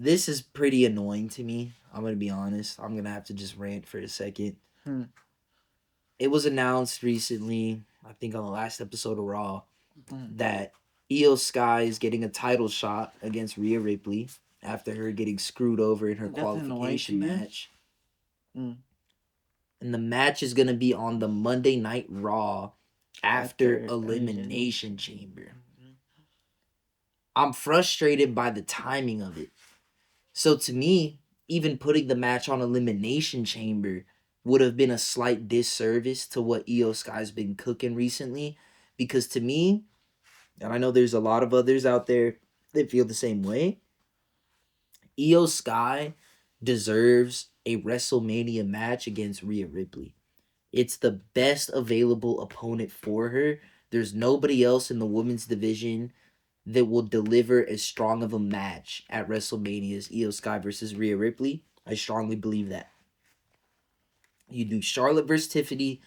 this is pretty annoying to me. I'm gonna be honest. I'm gonna have to just rant for a second. It was announced recently, I think on the last episode of Raw, that Iyo Sky is getting a title shot against Rhea Ripley after her getting screwed over in her qualification match. And the match is gonna be on the Monday Night Raw after Elimination Chamber. I'm frustrated by the timing of it. So to me, even putting the match on Elimination Chamber would have been a slight disservice to what Iyo Sky's been cooking recently. Because to me, and I know there's a lot of others out there that feel the same way, Iyo Sky deserves a WrestleMania match against Rhea Ripley. It's the best available opponent for her. There's nobody else in the women's division that will deliver as strong of a match at WrestleMania as Iyo Sky versus Rhea Ripley. I strongly believe that. You do Charlotte versus Tiffany.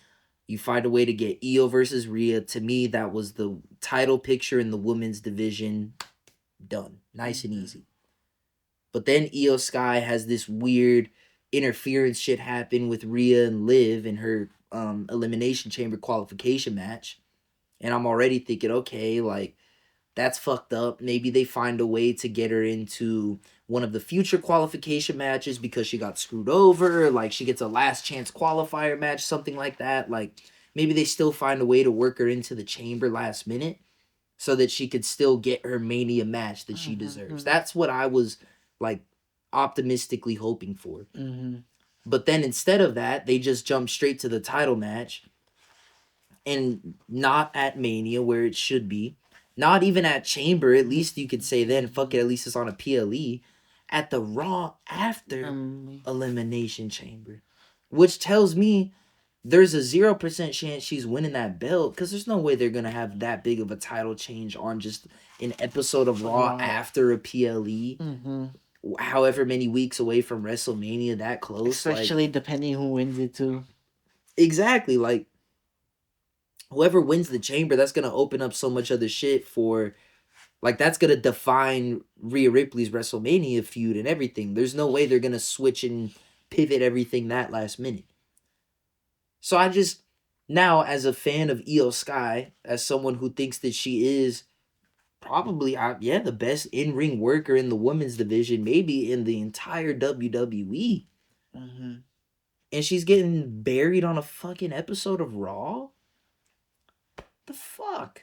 You find a way to get Iyo versus Rhea. To me, that was the title picture in the women's division. Done. Nice and easy. But then Iyo Sky has this weird interference shit happen with Rhea and Liv in her Elimination Chamber qualification match. And I'm already thinking, okay, like, that's fucked up. Maybe they find a way to get her into one of the future qualification matches because she got screwed over. Like, she gets a last chance qualifier match, something like that. Like, maybe they still find a way to work her into the chamber last minute so that she could still get her Mania match that she deserves. That's what I was, like, optimistically hoping for. But then instead of that, they just jump straight to the title match. And not at Mania where it should be. Not even at Chamber. At least you could say then, fuck it, at least it's on a PLE. At the Raw after Elimination Chamber. Which tells me there's a 0% chance she's winning that belt. Because there's no way they're going to have that big of a title change on just an episode of Raw after a PLE. However many weeks away from WrestleMania, that close. Especially depending who wins it too. Exactly. Like, whoever wins the chamber, that's going to open up so much other shit for, like, that's going to define Rhea Ripley's WrestleMania feud and everything. There's no way they're going to switch and pivot everything that last minute. So I just, now as a fan of Iyo Sky, as someone who thinks that she is probably, the best in-ring worker in the women's division, maybe in the entire WWE. And she's getting buried on a fucking episode of Raw? The fuck?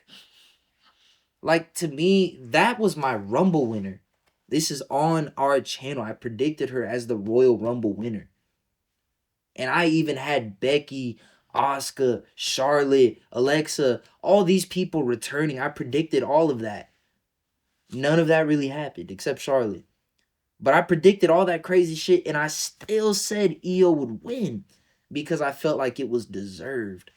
Like, to me, that was my Rumble winner. This is on our channel. I predicted her as the Royal Rumble winner. And I even had Becky, Asuka, Charlotte, Alexa, all these people returning. I predicted all of that. None of that really happened, except Charlotte. But I predicted all that crazy shit, and I still said Iyo would win because I felt like it was deserved.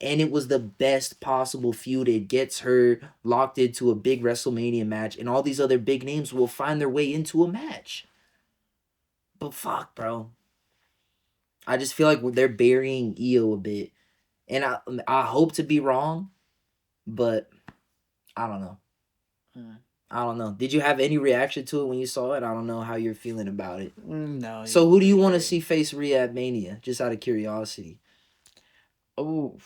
And it was the best possible feud. It gets her locked into a big WrestleMania match, and all these other big names will find their way into a match. But fuck, bro. I just feel like they're burying Iyo a bit. And I hope to be wrong, but I don't know. I don't know. Did you have any reaction to it when you saw it? I don't know how you're feeling about it. No. So who do you want to see face Rhea at Mania? Just out of curiosity. Oh.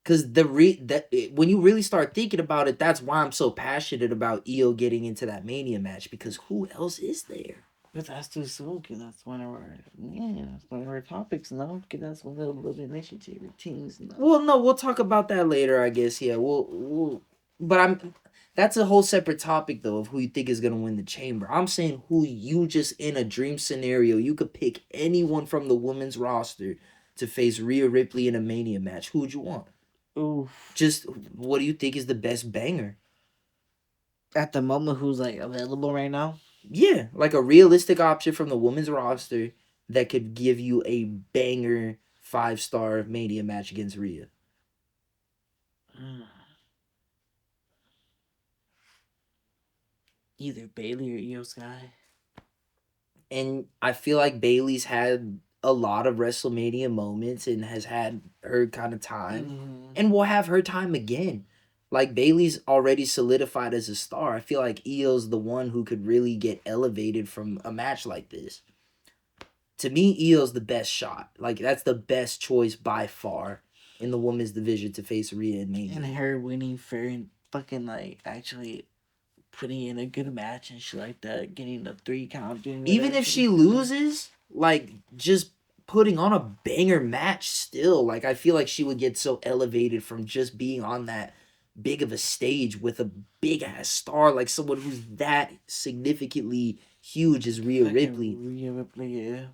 Because when you really start thinking about it, that's why I'm so passionate about Iyo getting into that Mania match. Because who else is there? But that's too soon. Because that's one of our topics now. Because that's one of the relationship routines. Well, no, we'll talk about that later. I guess. Yeah, but that's a whole separate topic though of who you think is gonna win the chamber. I'm saying who you just in a dream scenario you could pick anyone from the women's roster to face Rhea Ripley in a Mania match. Who would you want? Oof. Just what do you think is the best banger? At the moment, who's like available right now? Yeah, like a realistic option from the women's roster that could give you a banger 5-star Mania match against Rhea. Either Bailey or Iyo Sky. And I feel like Bailey's had a lot of WrestleMania moments and has had her kind of time. And will have her time again. Like Bailey's already solidified as a star. I feel like Io's the one who could really get elevated from a match like this. To me, Io's the best shot. Like that's the best choice by far in the women's division to face Rhea and Mania. And her winning fair and fucking like actually putting in a good match and shit like that, getting the 3 count, doing Even if she loses, like just putting on a banger match still, like I feel like she would get so elevated from just being on that big of a stage with a big ass star, like someone who's that significantly huge as Rhea Ripley. Rhea Ripley, yeah.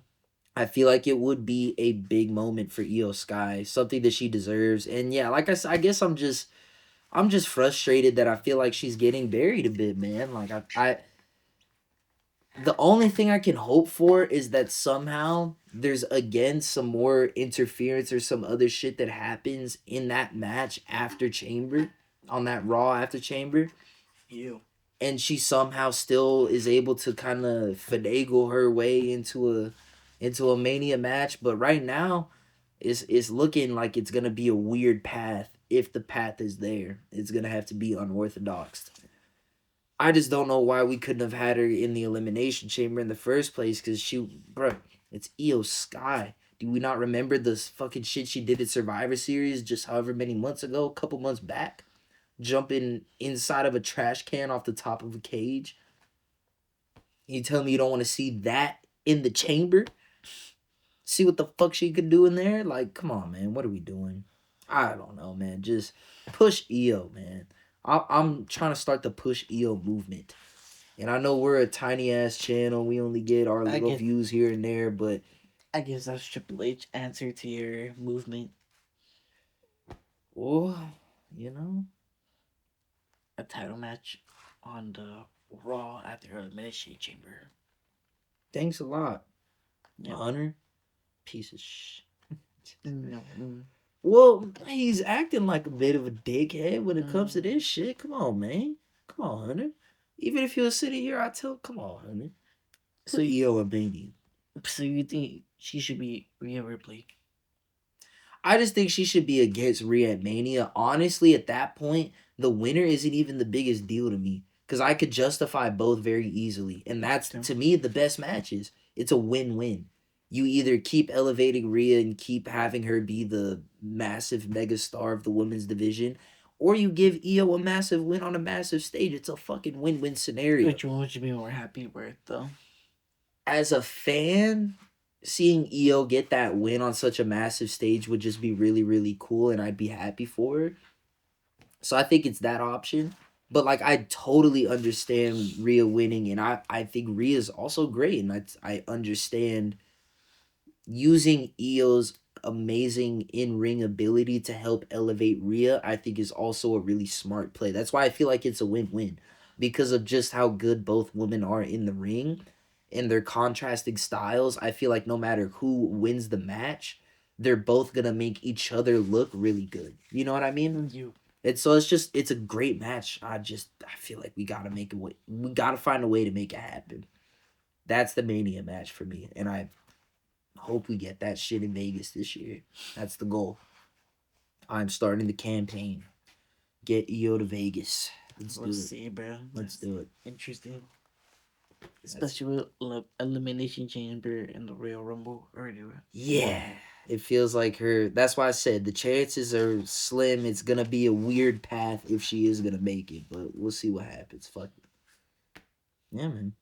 I feel like it would be a big moment for Iyo Sky, something that she deserves. And yeah, like I said, I guess I'm just frustrated that I feel like she's getting buried a bit, man. Like I the only thing I can hope for is that somehow there's again some more interference or some other shit that happens in that match after Chamber, on that Raw after Chamber. You. And she somehow still is able to kind of finagle her way into a Mania match. But right now, it's looking like it's gonna be a weird path. If the path is there, it's gonna have to be unorthodox. I just don't know why we couldn't have had her in the Elimination Chamber in the first place. Cause it's Iyo Sky. Do we not remember the fucking shit she did at Survivor Series just however many months ago, a couple months back? Jumping inside of a trash can off the top of a cage. You tell me you don't want to see that in the chamber? See what the fuck she could do in there? Like, come on, man. What are we doing? I don't know, man. Just push Iyo, man. I'm trying to start the push Iyo movement. And I know we're a tiny ass channel. We only get our little views here and there, but I guess that's Triple H answer to your movement. Oh, you know, a title match on the Raw after Elimination Chamber. Thanks a lot, Hunter. Piece of shit. Well, he's acting like a bit of a dickhead when it comes to this shit. Come on, man. Come on, Hunter. Even if he was sitting here, I tell, come on, Hunter. So Iyo and Baby. So you think she should be Rhea Ripley? I just think she should be against Rhea at Mania. Honestly, at that point, the winner isn't even the biggest deal to me. Because I could justify both very easily. And that's, to me, the best matches. It's a win-win. You either keep elevating Rhea and keep having her be the massive mega star of the women's division, or you give Iyo a massive win on a massive stage. It's a fucking win-win scenario. Which one would you be more happy with, though? As a fan, seeing Iyo get that win on such a massive stage would just be really, really cool, and I'd be happy for her. So I think it's that option. But like I totally understand Rhea winning, and I think Rhea's also great, and I understand using Iyo's amazing in-ring ability to help elevate Rhea. I think is also a really smart play. That's why I feel like it's a win-win, because of just how good both women are in the ring and their contrasting styles. I feel like no matter who wins the match, they're both gonna make each other look really good. You know what I mean? And so it's a great match. I feel like we gotta make a way. We gotta find a way to make it happen. That's the Mania match for me, and I hope we get that shit in Vegas this year. That's the goal. I'm starting the campaign. Get Iyo to Vegas. Let's see, bro. Let's do it. Interesting. Especially with Elimination Chamber and the Royal Rumble earlier. Yeah. It feels like her. That's why I said the chances are slim. It's gonna be a weird path if she is gonna make it, but we'll see what happens. Fuck it. Yeah, man.